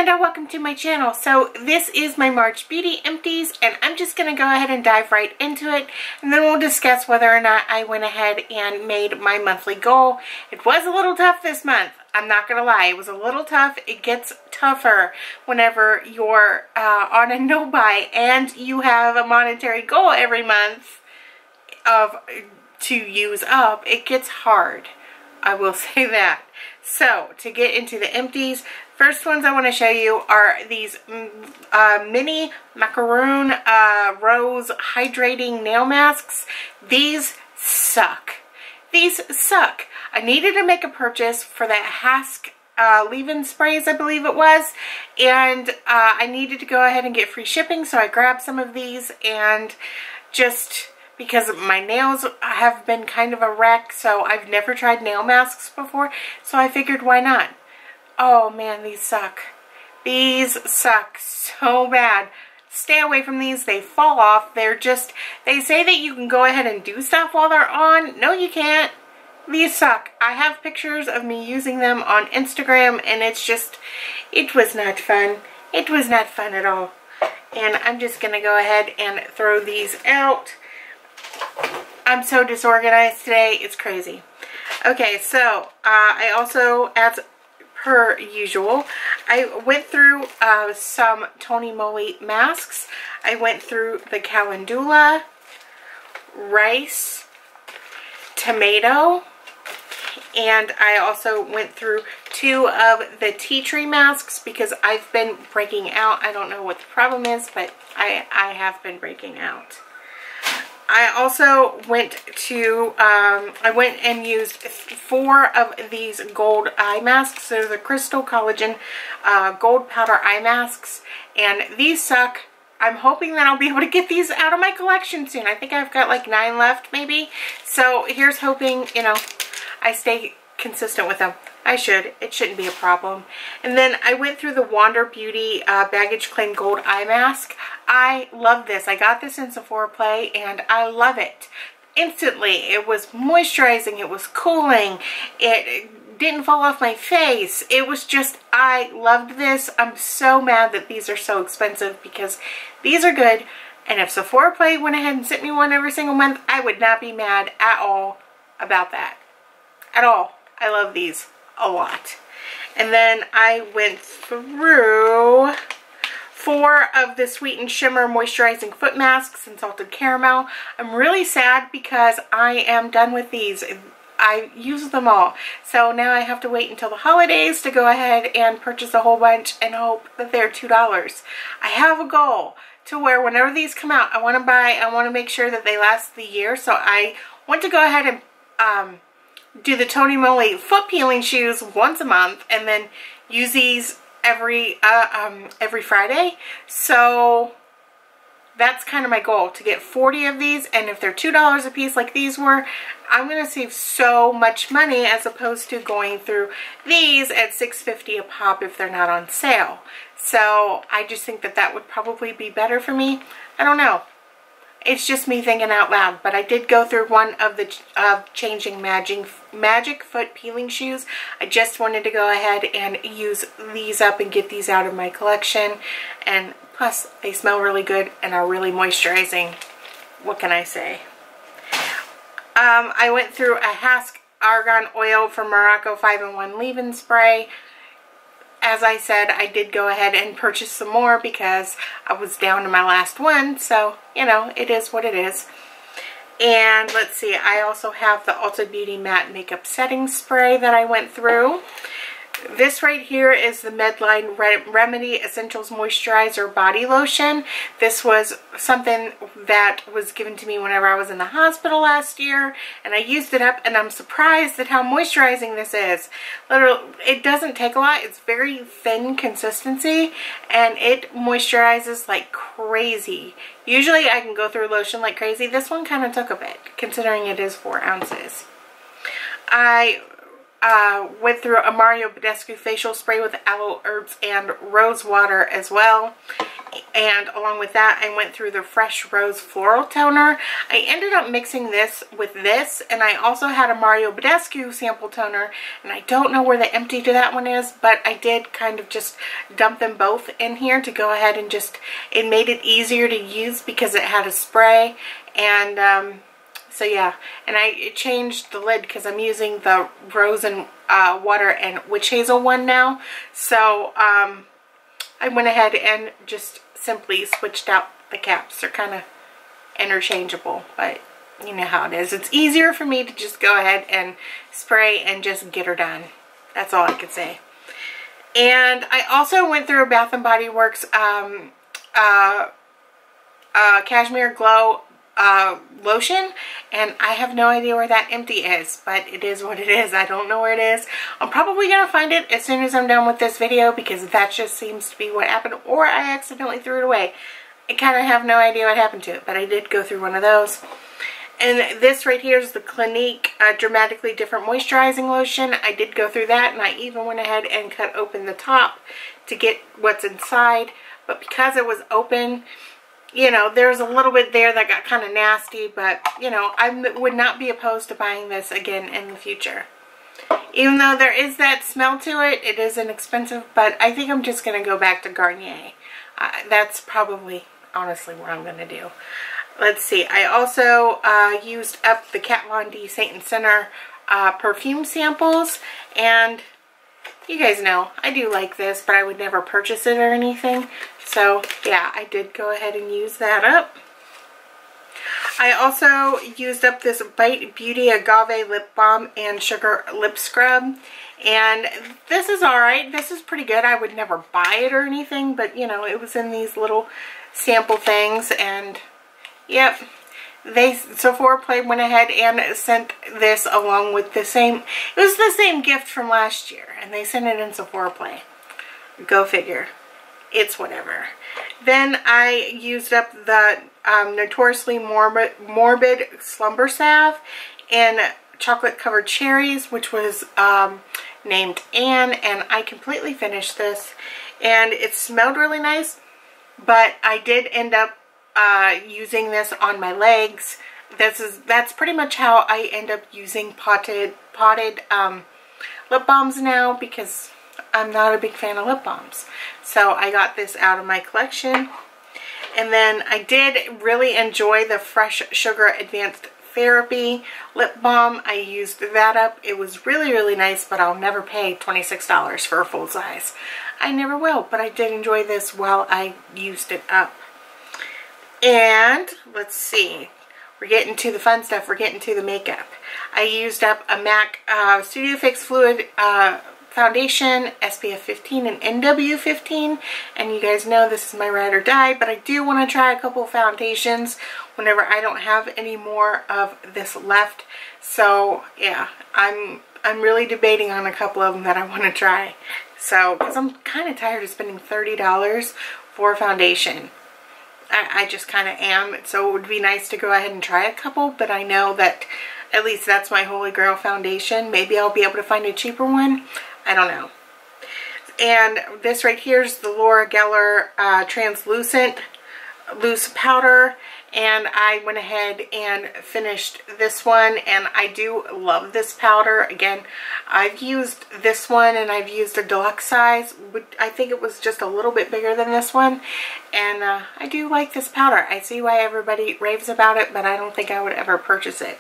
Amanda, welcome to my channel. So this is my March Beauty Empties, and I'm just going to go ahead and dive right into it, and then we'll discuss whether or not I went ahead and made my monthly goal. It was a little tough this month. I'm not going to lie. It was a little tough. It gets tougher whenever you're on a no-buy and you have a monetary goal every month to use up. It gets hard. I will say that. So, to get into the empties, first ones I want to show you are these mini macaroon rose hydrating nail masks. These suck. These suck. I needed to make a purchase for that Hask leave-in sprays, I believe it was, and I needed to go ahead and get free shipping, so I grabbed some of these, and just because my nails have been kind of a wreck, so I've never tried nail masks before, so I figured why not. Oh man, these suck. These suck so bad. Stay away from these. They fall off. They're just, they say that you can go ahead and do stuff while they're on. No, you can't. These suck. I have pictures of me using them on Instagram, and it's just, it was not fun. It was not fun at all. And I'm just going to go ahead and throw these out. I'm so disorganized today, it's crazy. Okay, so I also, as per usual, I went through some Tony Moly masks. I went through the calendula, rice, tomato, and I also went through 2 of the tea tree masks because I've been breaking out. I don't know what the problem is, but I have been breaking out. I also went to, I went and used 4 of these gold eye masks. They're the Crystal Collagen Gold Powder Eye Masks, and these suck. I'm hoping that I'll be able to get these out of my collection soon. I think I've got like 9 left maybe. So here's hoping, you know, I stay consistent with them. I should. It shouldn't be a problem. And then I went through the Wander Beauty Baggage Claim Gold Eye Mask. I love this. I got this in Sephora Play, and I love it. Instantly, it was moisturizing. It was cooling. It didn't fall off my face. It was just, I loved this. I'm so mad that these are so expensive because these are good. And if Sephora Play went ahead and sent me one every single month, I would not be mad at all about that. At all. I love these a lot. And then I went through 4 of the Sweet and Shimmer Moisturizing Foot Masks in Salted Caramel. I'm really sad because I am done with these. I used them all. So now I have to wait until the holidays to go ahead and purchase a whole bunch and hope that they're $2. I have a goal to where whenever these come out, I want to make sure that they last the year. So I want to go ahead and do the Tony Moly foot peeling shoes once a month, and then use these every Friday. So that's kind of my goal, to get 40 of these, and if they're $2 a piece like these were, I'm going to save so much money as opposed to going through these at $6.50 a pop if they're not on sale. So I just think that that would probably be better for me. I don't know. It's just me thinking out loud, but I did go through one of the Changing Magic Foot Peeling Shoes. I just wanted to go ahead and use these up and get these out of my collection, and plus they smell really good and are really moisturizing. What can I say? I went through a Hask Argan Oil from Morocco 5-in-1 Leave-In Spray. As I said, I did go ahead and purchase some more because I was down to my last one. So, you know, it is what it is. And let's see, I also have the Ulta Beauty Matte Makeup Setting Spray that I went through. This right here is the Medline Remedy Essentials Moisturizer Body Lotion. This was something that was given to me whenever I was in the hospital last year, and I used it up, and I'm surprised at how moisturizing this is. Literally, it doesn't take a lot. It's very thin consistency, and it moisturizes like crazy. Usually I can go through lotion like crazy. This one kind of took a bit, considering it is 4 ounces. I went through a Mario Badescu facial spray with aloe herbs and rose water as well. And along with that, I went through the Fresh Rose Floral Toner. I ended up mixing this with this, and I also had a Mario Badescu sample toner, and I don't know where the empty to that one is, but I did kind of just dump them both in here to go ahead and just, it made it easier to use because it had a spray. And so yeah, and I changed the lid because I'm using the Rose and Water and Witch Hazel one now. So I went ahead and just simply switched out the caps. They're kind of interchangeable, but you know how it is. It's easier for me to just go ahead and spray and just get her done. That's all I could say. And I also went through a Bath & Body Works Cashmere Glow lotion, and I have no idea where that empty is, but it is what it is. I don't know where it is. I'm probably gonna find it as soon as I'm done with this video because that just seems to be what happened, or I accidentally threw it away. I kind of have no idea what happened to it, but I did go through one of those. And this right here is the Clinique Dramatically Different Moisturizing Lotion. I did go through that, and I even went ahead and cut open the top to get what's inside, but because it was open, you know, there's a little bit there that got kind of nasty, but, you know, I would not be opposed to buying this again in the future. Even though there is that smell to it, it is inexpensive, but I think I'm just going to go back to Garnier. That's probably, honestly, what I'm going to do. Let's see. I also used up the Kat Von D Saint & Sinner perfume samples, and you guys know, I do like this, but I would never purchase it or anything. So, yeah, I did go ahead and use that up. I also used up this Bite Beauty Agave Lip Balm and Sugar Lip Scrub. And this is alright. This is pretty good. I would never buy it or anything, but, you know, it was in these little sample things. And, yep. Sephora Play went ahead and sent this along with the same, it was the same gift from last year, and they sent it in Sephora Play. Go figure. It's whatever. Then I used up the Notoriously Morbid Slumber Salve in Chocolate Covered Cherries, which was named Anne, and I completely finished this, and it smelled really nice, but I did end up using this on my legs. That's pretty much how I end up using potted lip balms now, because I'm not a big fan of lip balms. So I got this out of my collection. And then I did really enjoy the Fresh Sugar Advanced Therapy lip balm. I used that up. It was really, really nice, but I'll never pay $26 for a full size. I never will, but I did enjoy this while I used it up. And let's see, we're getting to the fun stuff. We're getting to the makeup. I used up a MAC Studio Fix Fluid Foundation, SPF 15 and NW 15, and you guys know this is my ride or die, but I do want to try a couple foundations whenever I don't have any more of this left. So yeah, I'm really debating on a couple of them that I want to try. So, because I'm kind of tired of spending $30 for a foundation. I just kind of am, so it would be nice to go ahead and try a couple, but I know that at least that's my holy grail foundation. Maybe I'll be able to find a cheaper one. I don't know. And this right here is the Laura Geller Translucent Loose Powder, and I went ahead and finished this one, and I do love this powder. Again, I've used this one, and I've used a deluxe size. I think it was just a little bit bigger than this one, and I do like this powder. I see why everybody raves about it, but I don't think I would ever purchase it.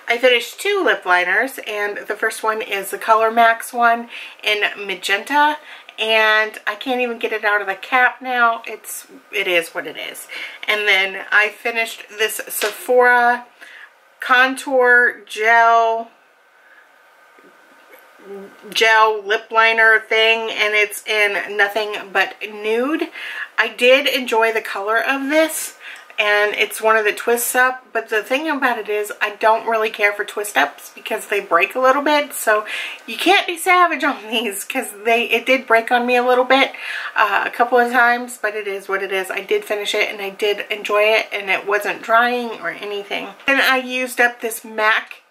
I finished 2 lip liners, and the first one is the Color Max one in Magenta, and I can't even get it out of the cap now. It is what it is. And then I finished this Sephora Contour Gel lip liner thing, and it's in Nothing But Nude. I did enjoy the color of this, and it's one of the twist up, but the thing about it is I don't really care for twist ups because they break a little bit, so you can't be savage on these because it did break on me a little bit a couple of times, but it is what it is. I did finish it and I did enjoy it, and it wasn't drying or anything. And I used up this MAC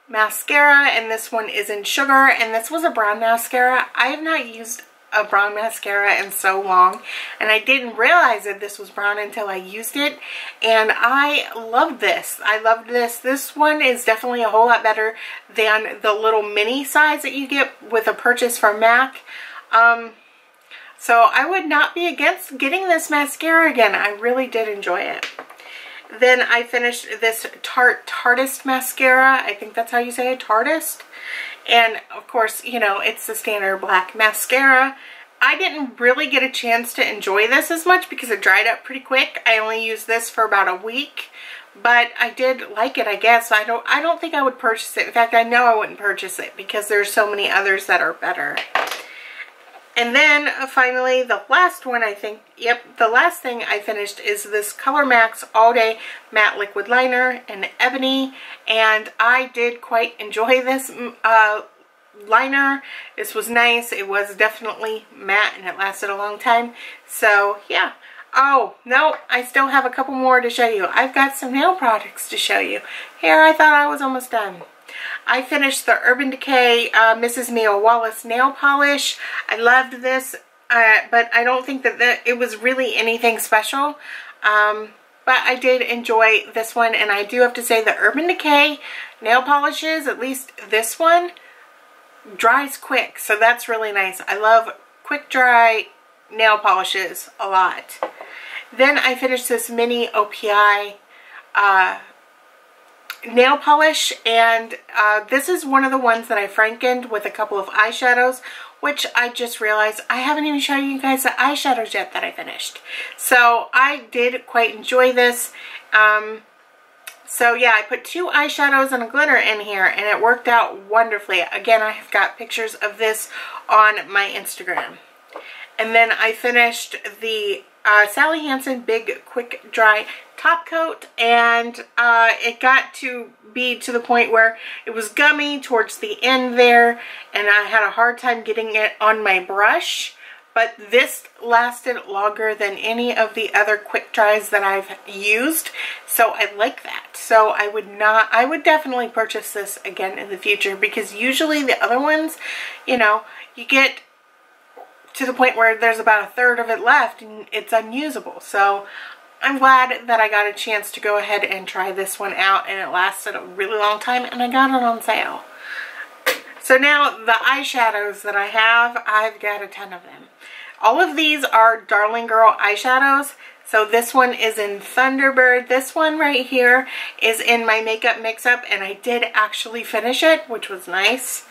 mascara, and this one is in Sugar, and this was a brown mascara. I have not used a brown mascara in so long, and I didn't realize that this was brown until I used it, and I loved this. I loved this. This one is definitely a whole lot better than the little mini size that you get with a purchase from MAC. So I would not be against getting this mascara again. I really did enjoy it. Then I finished this Tarteist mascara. I think that's how you say it, Tarteist. And of course, you know, it's the standard black mascara. I didn't really get a chance to enjoy this as much because it dried up pretty quick. I only used this for about a week, but I did like it, I guess. I don't think I would purchase it. In fact, I know I wouldn't purchase it because there's so many others that are better. And then finally, the last one, I think, yep, the last thing I finished is this Color Max All Day Matte Liquid Liner in Ebony. And I did quite enjoy this liner. This was nice. It was definitely matte and it lasted a long time. So, yeah. Oh, no, I still have a couple more to show you. I've got some nail products to show you. Here, I thought I was almost done. I finished the Urban Decay Mrs. Mia Wallace nail polish. I loved this, but I don't think that it was really anything special. But I did enjoy this one, and I do have to say the Urban Decay nail polishes, at least this one, dries quick, so that's really nice. I love quick dry nail polishes a lot. Then I finished this mini OPI nail polish, and this is one of the ones that I frankened with a couple of eyeshadows, which I just realized I haven't even shown you guys the eyeshadows yet that I finished. So I did quite enjoy this. So yeah, I put 2 eyeshadows and a glitter in here, and it worked out wonderfully. Again, I have got pictures of this on my Instagram. And then I finished the Sally Hansen Big Quick Dry top coat, and it got to be to the point where it was gummy towards the end there, and I had a hard time getting it on my brush. But this lasted longer than any of the other quick dries that I've used, so I like that. So I would definitely purchase this again in the future, because usually the other ones, you know, you get to the point where there's about a third of it left and it's unusable. So I'm glad that I got a chance to go ahead and try this one out, and it lasted a really long time, and I got it on sale. So now the eyeshadows that I have, I've got a ton of them. All of these are Darling Girl eyeshadows. So this one is in Thunderbird. This one right here is in my Makeup Mix-Up, and I did actually finish it, which was nice.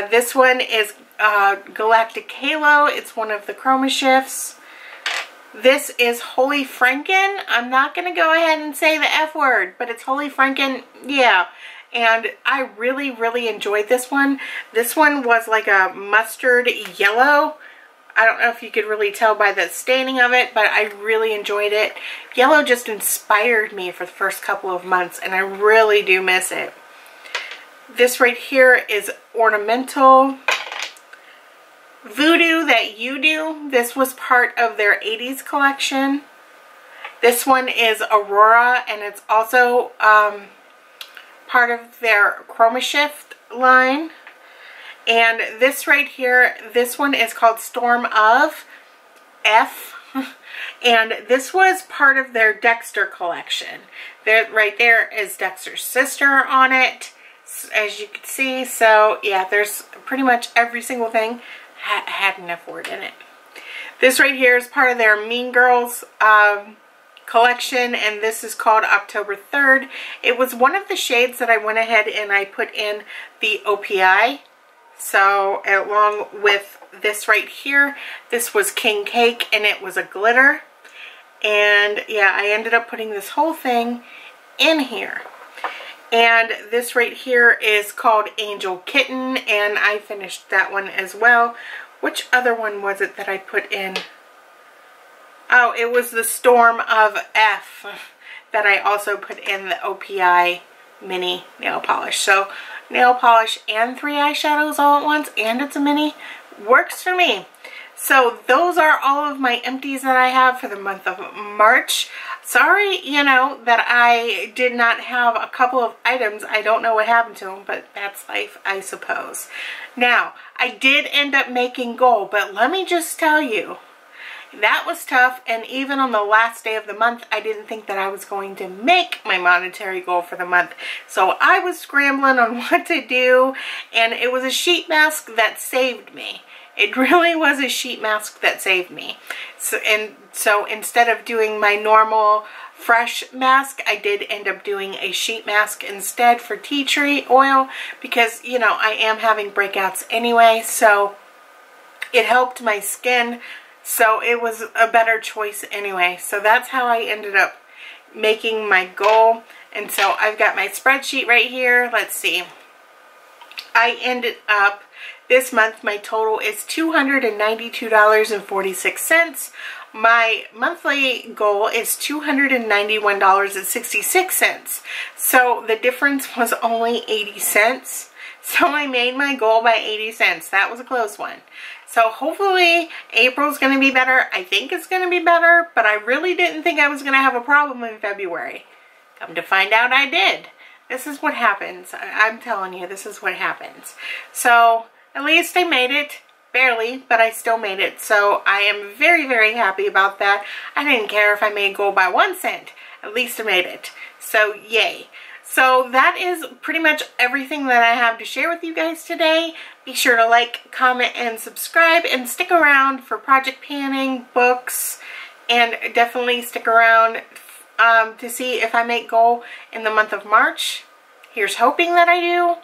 This one is Galactic Halo. It's one of the Chroma Shifts. This is Holy Franken. I'm not going to go ahead and say the F word, but it's Holy Franken. Yeah. And I really, really enjoyed this one. This one was like a mustard yellow. I don't know if you could really tell by the staining of it, but I really enjoyed it. Yellow just inspired me for the first couple of months, and I really do miss it. This right here is Ornamental. Voodoo That You Do. This was part of their 80s collection. This one is Aurora, and it's also part of their Chroma Shift line. And this right here, this one is called Storm of F. And this was part of their Dexter collection. Right there is Dexter's sister on it, as you can see. So yeah, there's pretty much every single thing had an F word in it. This right here is part of their Mean Girls collection, and this is called October 3rd. It was one of the shades that I went ahead and I put in the OPI. So along with this right here, this was King Cake, and it was a glitter. And yeah, I ended up putting this whole thing in here. And this right here is called Angel Kitten, and I finished that one as well. Which other one was it that I put in? Oh, it was the Storm of F that I also put in the OPI mini nail polish. So nail polish and 3 eyeshadows all at once, and it's a mini, works for me. So those are all of my empties that I have for the month of March. Sorry, you know, that I did not have a couple of items. I don't know what happened to them, but that's life, I suppose. Now, I did end up making goal, but let me just tell you, that was tough, and even on the last day of the month, I didn't think that I was going to make my monetary goal for the month. So I was scrambling on what to do, and it was a sheet mask that saved me. It really was a sheet mask that saved me. So instead of doing my normal fresh mask, I did end up doing a sheet mask instead for tea tree oil because, you know, I am having breakouts anyway, so it helped my skin. So it was a better choice anyway. So that's how I ended up making my goal. And so I've got my spreadsheet right here. Let's see. I ended up, this month my total is $292.46. My monthly goal is $291.66. So the difference was only 80 cents. So I made my goal by 80 cents. That was a close one. So hopefully April's going to be better. I think it's going to be better, but I really didn't think I was going to have a problem in February. Come to find out I did. This is what happens. I'm telling you, this is what happens. So at least I made it. Barely, but I still made it. So I am very, very happy about that. I didn't care if I made gold by 1 cent. At least I made it. So yay. So that is pretty much everything that I have to share with you guys today. Be sure to like, comment, and subscribe, and stick around for project panning, books, and definitely stick around to see if I make goal in the month of March. Here's hoping that I do.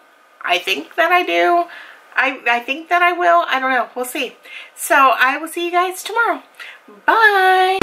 I think that I do. I think that I will. I don't know. We'll see. So I will see you guys tomorrow. Bye.